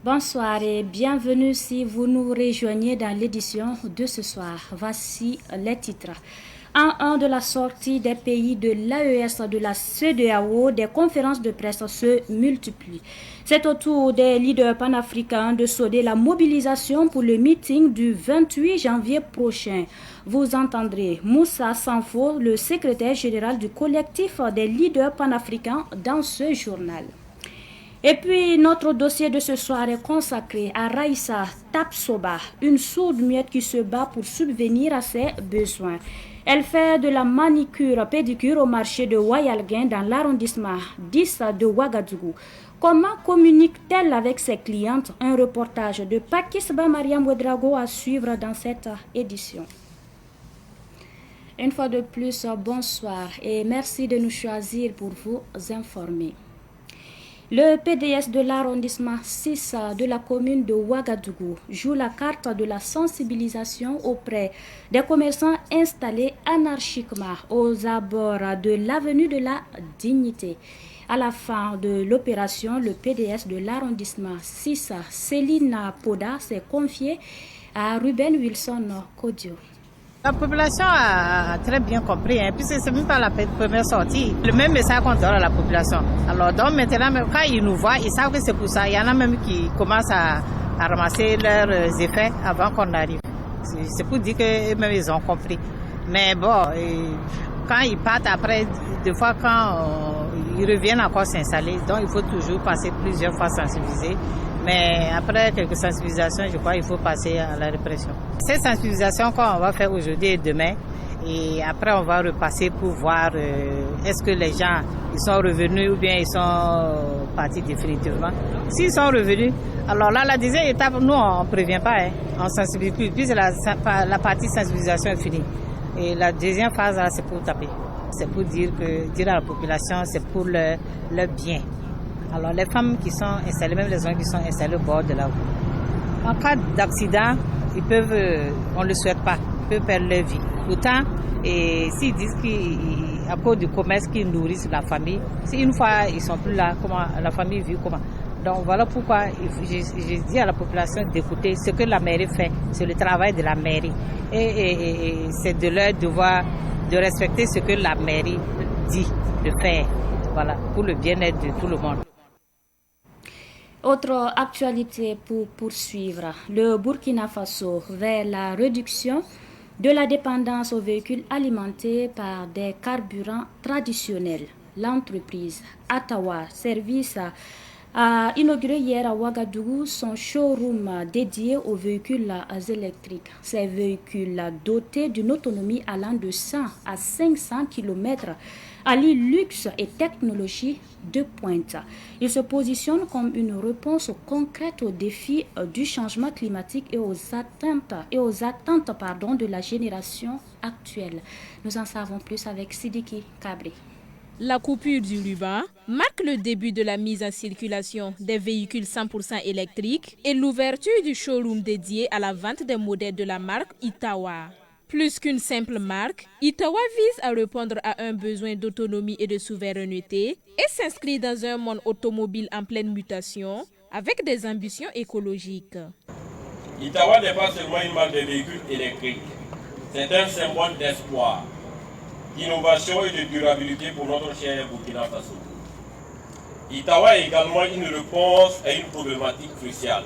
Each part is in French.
Bonsoir et bienvenue si vous nous rejoignez dans l'édition de ce soir. Voici les titres. En un de la sortie des pays de l'AES de la CEDEAO, des conférences de presse se multiplient. C'est au tour des leaders panafricains de sceller la mobilisation pour le meeting du 28 janvier prochain. Vous entendrez Moussa Sanfo, le secrétaire général du collectif des leaders panafricains, dans ce journal. Et puis, notre dossier de ce soir est consacré à Raïssa Tapsoba, une sourde-muette qui se bat pour subvenir à ses besoins. Elle fait de la manicure-pédicure au marché de Wayalguin dans l'arrondissement 10 de Ouagadougou. Comment communique-t-elle avec ses clientes? Un reportage de Pakisba Mariam Ouedraogo à suivre dans cette édition. Une fois de plus, bonsoir et merci de nous choisir pour vous informer. Le PDS de l'arrondissement 6 de la commune de Ouagadougou joue la carte de la sensibilisation auprès des commerçants installés anarchiquement aux abords de l'avenue de la Dignité. À la fin de l'opération, le PDS de l'arrondissement 6, Céline Poda, s'est confiée à Ruben Wilson Kodio. La population a très bien compris, puisque c'est même pas la première sortie. Le même message qu'on donne à la population. Alors donc maintenant, quand ils nous voient, ils savent que c'est pour ça. Il y en a même qui commencent à ramasser leurs effets avant qu'on arrive. C'est pour dire qu'eux-mêmes ils ont compris. Mais bon, quand ils partent après, des fois quand ils reviennent encore s'installer, donc il faut toujours passer plusieurs fois sensibiliser. Mais après quelques sensibilisations, je crois qu'il faut passer à la répression. Cette sensibilisation qu'on va faire aujourd'hui et demain, et après on va repasser pour voir est-ce que les gens ils sont revenus ou bien ils sont partis définitivement. S'ils sont revenus, alors là la deuxième étape, nous on ne prévient pas, on sensibilise plus, puisque la partie sensibilisation est finie. Et la deuxième phase là, c'est pour taper. C'est pour dire à la population, c'est pour leur bien. Alors les femmes qui sont installées, même les hommes qui sont installés au bord de la route, en cas d'accident, ils peuvent, on ne le souhaite pas, ils peuvent perdre leur vie. Pourtant, et s'ils disent qu'à cause du commerce qu'ils nourrissent la famille, si une fois ils sont plus là, comment la famille vit comment? Donc voilà pourquoi je dis à la population d'écouter ce que la mairie fait, c'est le travail de la mairie. Et c'est de leur devoir de respecter ce que la mairie dit de faire, voilà, pour le bien-être de tout le monde. Autre actualité pour poursuivre, le Burkina Faso vers la réduction de la dépendance aux véhicules alimentés par des carburants traditionnels. L'entreprise Atawa Service a inauguré hier à Ouagadougou son showroom dédié aux véhicules électriques. Ces véhicules dotés d'une autonomie allant de 100 à 500 km allient luxe et technologie de pointe. Il se positionne comme une réponse concrète aux défis du changement climatique et aux attentes de la génération actuelle. Nous en savons plus avec Sidiki Kabri. La coupure du ruban marque le début de la mise en circulation des véhicules 100% électriques et l'ouverture du showroom dédié à la vente des modèles de la marque Itawa. Plus qu'une simple marque, Itawa vise à répondre à un besoin d'autonomie et de souveraineté et s'inscrit dans un monde automobile en pleine mutation avec des ambitions écologiques. Itawa n'est pas seulement une marque de véhicules électriques, c'est un symbole d'espoir, d'innovation et de durabilité pour notre cher Burkina Faso. Itawa est également une réponse à une problématique cruciale,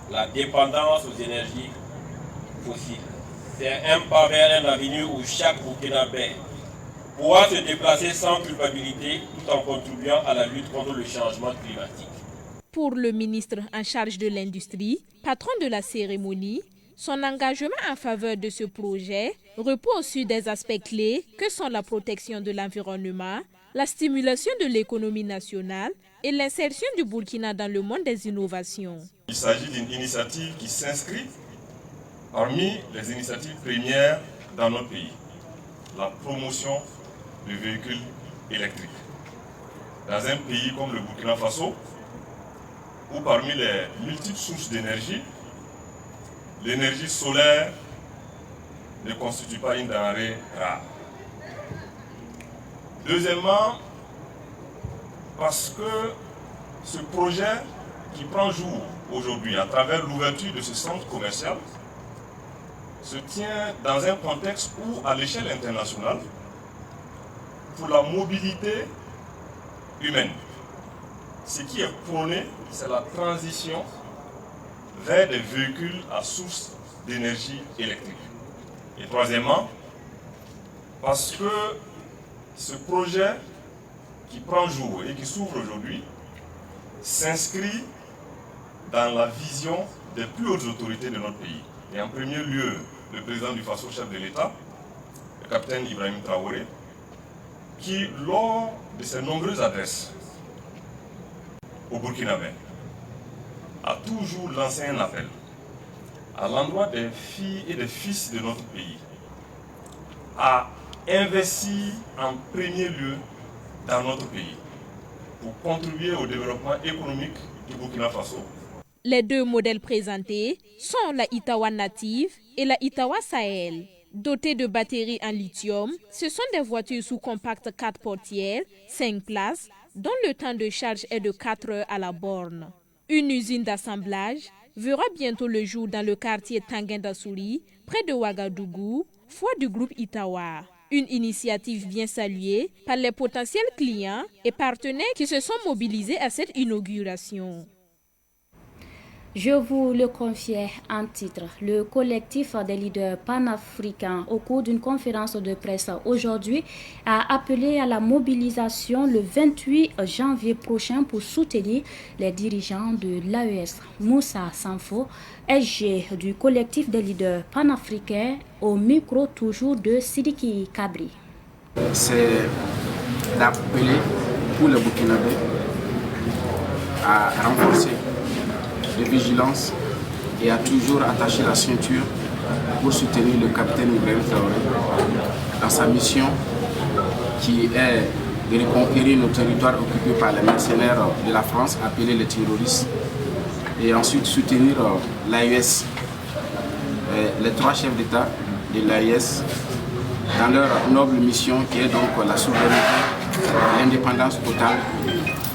la dépendance aux énergies fossiles. C'est un pas vers un avenir où chaque Burkinabé pourra se déplacer sans culpabilité tout en contribuant à la lutte contre le changement climatique. Pour le ministre en charge de l'industrie, patron de la cérémonie, son engagement en faveur de ce projet repose sur des aspects clés que sont la protection de l'environnement, la stimulation de l'économie nationale et l'insertion du Burkina dans le monde des innovations. Il s'agit d'une initiative qui s'inscrit parmi les initiatives premières dans notre pays, la promotion du véhicule électrique. Dans un pays comme le Burkina Faso, où parmi les multiples sources d'énergie, l'énergie solaire ne constitue pas une denrée rare. Deuxièmement, parce que ce projet qui prend jour aujourd'hui à travers l'ouverture de ce centre commercial se tient dans un contexte où, à l'échelle internationale, pour la mobilité humaine, ce qui est prôné, c'est la transition vers des véhicules à source d'énergie électrique. Et troisièmement, parce que ce projet qui prend jour et qui s'ouvre aujourd'hui s'inscrit dans la vision des plus hautes autorités de notre pays. Et en premier lieu, le président du Faso, chef de l'État, le capitaine Ibrahim Traoré, qui, lors de ses nombreuses adresses au Burkinabé, a toujours lancé un appel à l'endroit des filles et des fils de notre pays à investir en premier lieu dans notre pays pour contribuer au développement économique du Burkina Faso. Les deux modèles présentés sont la Itawa native et la Itawa Sahel. Dotées de batteries en lithium, ce sont des voitures sous-compactes 4 portières, 5 places, dont le temps de charge est de 4 heures à la borne. Une usine d'assemblage verra bientôt le jour dans le quartier Tanguindasouri, près de Ouagadougou, foi du groupe Itawa. Une initiative bien saluée par les potentiels clients et partenaires qui se sont mobilisés à cette inauguration. Je vous le confiais en titre. Le collectif des leaders panafricains, au cours d'une conférence de presse aujourd'hui, a appelé à la mobilisation le 28 janvier prochain pour soutenir les dirigeants de l'AES. Moussa Sanfo, SG du collectif des leaders panafricains, au micro toujours de Sidiki Kabri. C'est d'appeler pour le Burkinabé à renforcer de vigilance et a toujours attaché la ceinture pour soutenir le capitaine Ibrahim Traoré dans sa mission qui est de reconquérir nos territoires occupés par les mercenaires de la France, appelés les terroristes, et ensuite soutenir l'AES, les 3 chefs d'État de l'AES dans leur noble mission qui est donc la souveraineté, l'indépendance totale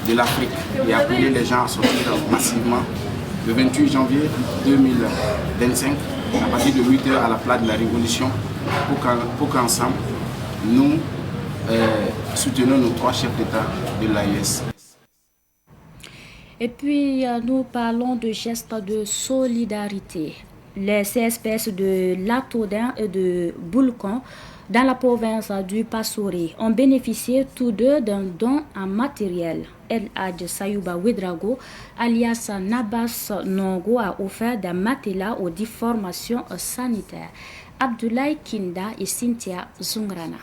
de l'Afrique, et appeler les gens à sortir massivement le 28 janvier 2025, à partir de 8 h à la place de la Révolution, pour qu'ensemble, nous soutenons nos 3 chefs d'État de l'AES. Et puis, nous parlons de gestes de solidarité. Les CSPS de Latoudin et de Boulcon, dans la province du Passoré, ont bénéficié tous deux d'un don en matériel. El Hadj Sayouba Ouedraogo, alias Nabas Nongo, a offert des matelas aux 10 formations sanitaires. Abdoulaye Kinda et Cynthia Zungrana.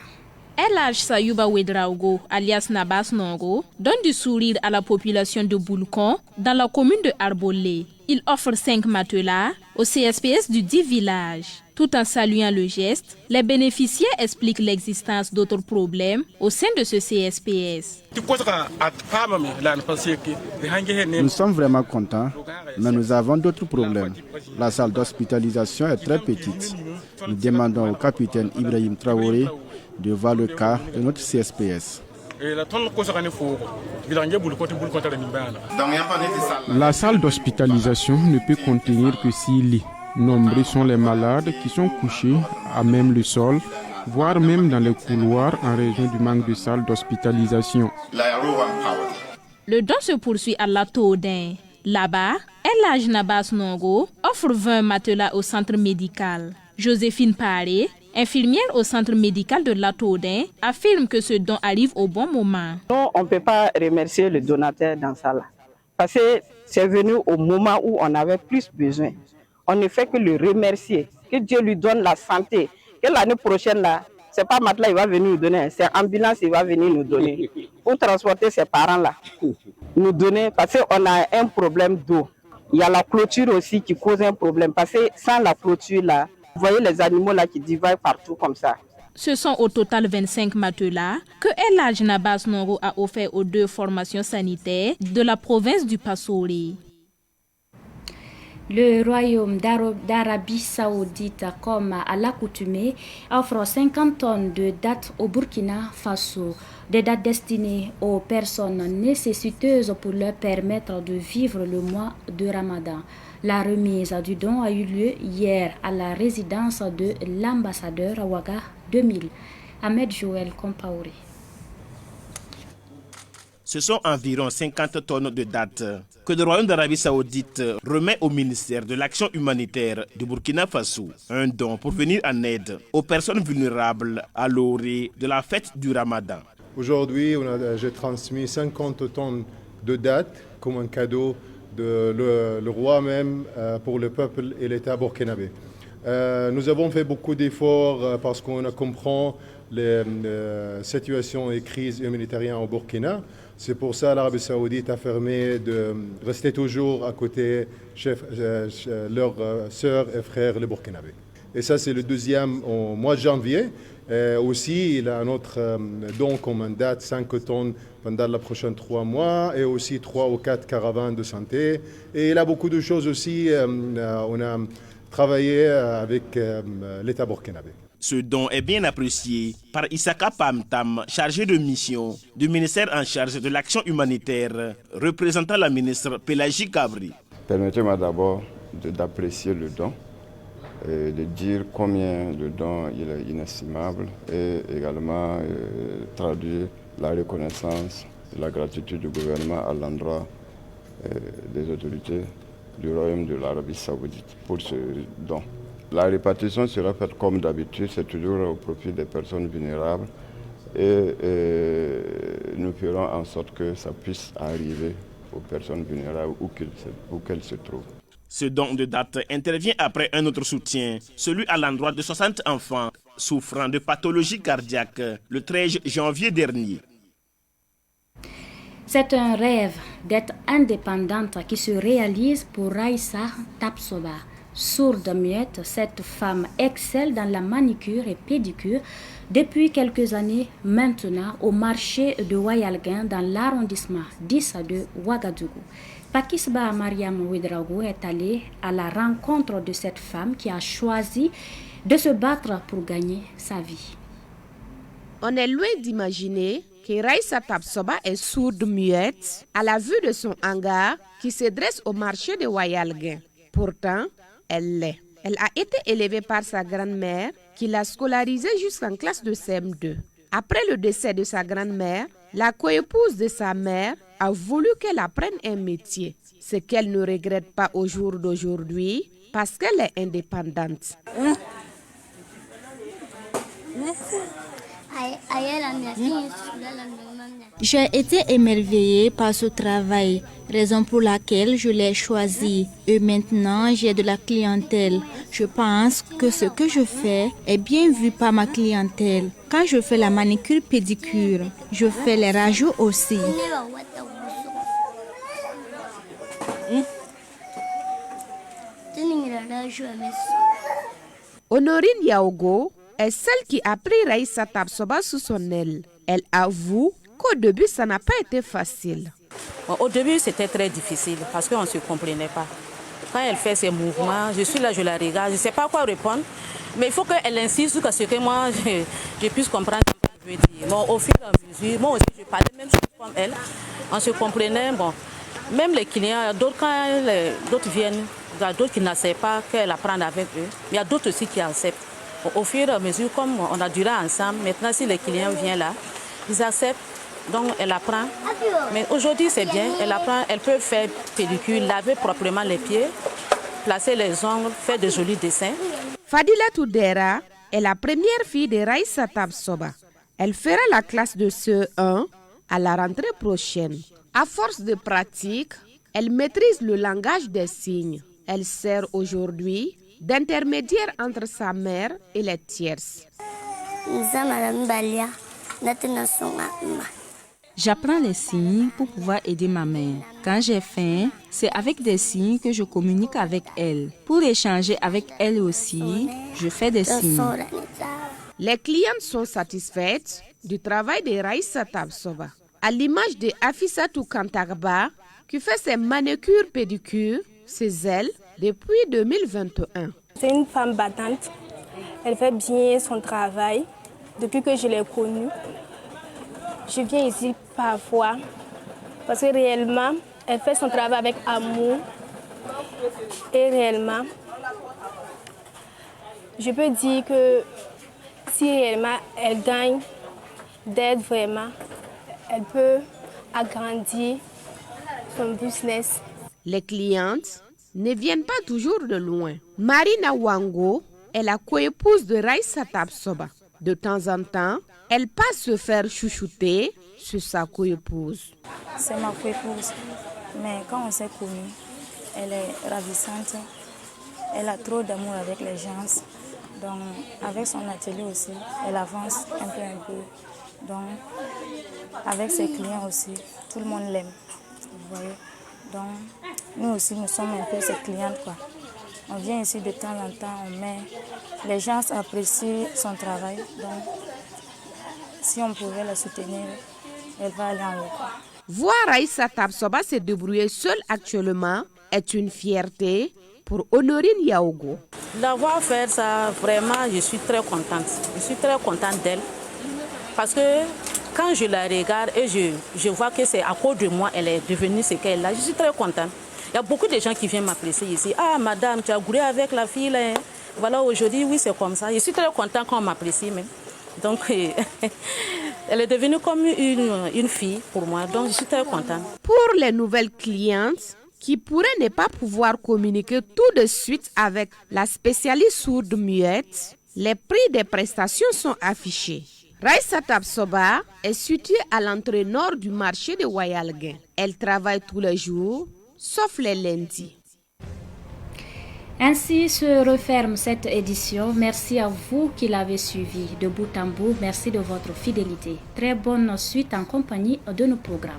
El Hadj Sayouba Ouedraogo, alias Nabas Nongo, donne du sourire à la population de Boulcon, dans la commune de Arbolé. Il offre 5 matelas au CSPS du 10 villages. Tout en saluant le geste, les bénéficiaires expliquent l'existence d'autres problèmes au sein de ce CSPS. Nous sommes vraiment contents, mais nous avons d'autres problèmes. La salle d'hospitalisation est très petite. Nous demandons au capitaine Ibrahim Traoré de voir le cas de notre CSPS. La salle d'hospitalisation ne peut contenir que 6 lits. Nombreux sont les malades qui sont couchés à même le sol, voire même dans les couloirs en raison du manque de salles d'hospitalisation. Le don se poursuit à Latoudin. Là-bas, El Hadj Nabas Nongo offre 20 matelas au centre médical. Joséphine Paré, infirmière au centre médical de Latoudin, affirme que ce don arrive au bon moment. Non, on ne peut pas remercier le donateur dans ça là, parce que c'est venu au moment où on avait plus besoin. On ne fait que le remercier, que Dieu lui donne la santé, que l'année prochaine là, c'est pas matelas il va venir nous donner, c'est ambulance il va venir nous donner pour transporter ses parents là, nous donner parce qu'on a un problème d'eau. Il y a la clôture aussi qui cause un problème parce que sans la clôture là, vous voyez les animaux là qui divaguent partout comme ça. Ce sont au total 25 matelas que El Hadj Nabas Nongo a offert aux 2 formations sanitaires de la province du Passoré. Le royaume d'Arabie Saoudite, comme à l'accoutumée, offre 50 tonnes de dattes au Burkina Faso. Des dates destinées aux personnes nécessiteuses pour leur permettre de vivre le mois de Ramadan. La remise du don a eu lieu hier à la résidence de l'ambassadeur Ouaga 2000, Ahmed Joël Compaoré. Ce sont environ 50 tonnes de dattes que le Royaume d'Arabie Saoudite remet au ministère de l'Action humanitaire du Burkina Faso. Un don pour venir en aide aux personnes vulnérables à l'orée de la fête du Ramadan. Aujourd'hui, j'ai transmis 50 tonnes de dattes comme un cadeau de le roi même pour le peuple et l'État burkinabé. Nous avons fait beaucoup d'efforts parce qu'on comprend les situations et crises humanitaires au Burkina. C'est pour ça que l'Arabie Saoudite a permis de rester toujours à côté de leurs sœurs et frères les Burkinabés. Et ça, c'est le deuxième au mois de janvier. Aussi, il a un autre don comme une date, 5 tonnes pendant les prochains 3 mois, et aussi 3 ou 4 caravanes de santé. Et il a beaucoup de choses aussi. On a travaillé avec l'État burkinabé. Ce don est bien apprécié par Issaka Pamtam, chargé de mission du ministère en charge de l'action humanitaire, représentant la ministre Pélagie Cabri. Permettez-moi d'abord d'apprécier le don et de dire combien le don il est inestimable et également traduire la reconnaissance et la gratitude du gouvernement à l'endroit des autorités du Royaume de l'Arabie Saoudite pour ce don. La répartition sera faite comme d'habitude, c'est toujours au profit des personnes vulnérables et nous ferons en sorte que ça puisse arriver aux personnes vulnérables où qu'elles se trouvent. Ce don de date intervient après un autre soutien, celui à l'endroit de 60 enfants souffrant de pathologies cardiaques le 13 janvier dernier. C'est un rêve d'être indépendante qui se réalise pour Raïssa Tapsoba. Sourde muette, cette femme excelle dans la manicure et pédicure depuis quelques années maintenant au marché de Wayalguin dans l'arrondissement 10 de Ouagadougou. Pakisba Mariam Ouedraogo est allée à la rencontre de cette femme qui a choisi de se battre pour gagner sa vie. On est loin d'imaginer que Raïssa Tapsoba est sourde muette à la vue de son hangar qui se dresse au marché de Wayalguin. Pourtant, elle l'est. Elle a été élevée par sa grand-mère qui l'a scolarisée jusqu'en classe de CM2. Après le décès de sa grand-mère, la coépouse de sa mère a voulu qu'elle apprenne un métier, ce qu'elle ne regrette pas au jour d'aujourd'hui parce qu'elle est indépendante. J'ai été émerveillée par ce travail, raison pour laquelle je l'ai choisi. Et maintenant, j'ai de la clientèle. Je pense que ce que je fais est bien vu par ma clientèle. Quand je fais la manicure pédicure, je fais les rajouts aussi. Honorine Yaogo est celle qui a pris Raïssa Tapsoba sous son aile. Elle avoue qu'au début, ça n'a pas été facile. Au début, c'était très difficile parce qu'on ne se comprenait pas. Quand elle fait ses mouvements, je suis là, je la regarde, je ne sais pas quoi répondre. Mais il faut qu'elle insiste sur ce que moi, je puisse comprendre ce qu'elle veut dire. Bon, au fur et à mesure, moi aussi, je parlais même chose comme elle. On se comprenait. Bon, même les clients, quand d'autres viennent, il y a d'autres qui n'acceptent pas qu'elle apprenne avec eux. Mais il y a d'autres aussi qui acceptent. Au fur et à mesure, comme on a duré ensemble, maintenant, si les clients viennent là, ils acceptent. Donc, elle apprend. Mais aujourd'hui, c'est bien. Elle apprend, elle peut faire pédicure, laver proprement les pieds, placer les ongles, faire de jolis dessins. Fadila Toudera est la première fille de Raïssa Tapsoba. Elle fera la classe de CE1 à la rentrée prochaine. À force de pratique, elle maîtrise le langage des signes. Elle sert aujourd'hui d'intermédiaire entre sa mère et les tierces. J'apprends les signes pour pouvoir aider ma mère. Quand j'ai faim, c'est avec des signes que je communique avec elle. Pour échanger avec elle aussi, je fais des signes. Les clientes sont satisfaites du travail de Raïssa Tapsoba. À l'image de Afissatou Kantarba, qui fait ses manucures pédicures, ses ailes, depuis 2021. C'est une femme battante. Elle fait bien son travail depuis que je l'ai connue. Je viens ici parfois parce que réellement, elle fait son travail avec amour. Et réellement, je peux dire que si réellement elle gagne d'aide vraiment, elle peut agrandir son business. Les clientes ne viennent pas toujours de loin. Marina Wango est la coépouse de Raissa Tapsoba. De temps en temps, elle passe se faire chouchouter sur sa coépouse. C'est ma coépouse, mais quand on s'est connus, elle est ravissante. Elle a trop d'amour avec les gens. Donc, avec son atelier aussi, elle avance un peu. Donc, avec ses clients aussi, tout le monde l'aime. Vous voyez? Donc, nous aussi, nous sommes un peu ses clientes, quoi. On vient ici de temps en temps, les gens apprécient son travail. Donc, si on pouvait la soutenir, elle va aller en haut, quoi. Voir Raissa Tapsoba se débrouiller seule actuellement est une fierté pour Honorine Yaogo. La voir faire ça, vraiment, je suis très contente. Je suis très contente d'elle. Parce que quand je la regarde et je vois que c'est à cause de moi, elle est devenue ce qu'elle est. Je suis très contente. Il y a beaucoup de gens qui viennent m'apprécier ici. Ah, madame, tu as gouré avec la fille là. Voilà, aujourd'hui, oui, c'est comme ça. Je suis très contente quand on m'apprécie même. Donc, elle est devenue comme une fille pour moi. Donc, je suis très contente. Pour les nouvelles clientes qui pourraient ne pas pouvoir communiquer tout de suite avec la spécialiste sourde muette, les prix des prestations sont affichés. Raissa Tapsoba est située à l'entrée nord du marché de Wayalguin. Elle travaille tous les jours, sauf les lundis. Ainsi se referme cette édition. Merci à vous qui l'avez suivi de bout en bout. Merci de votre fidélité. Très bonne suite en compagnie de nos programmes.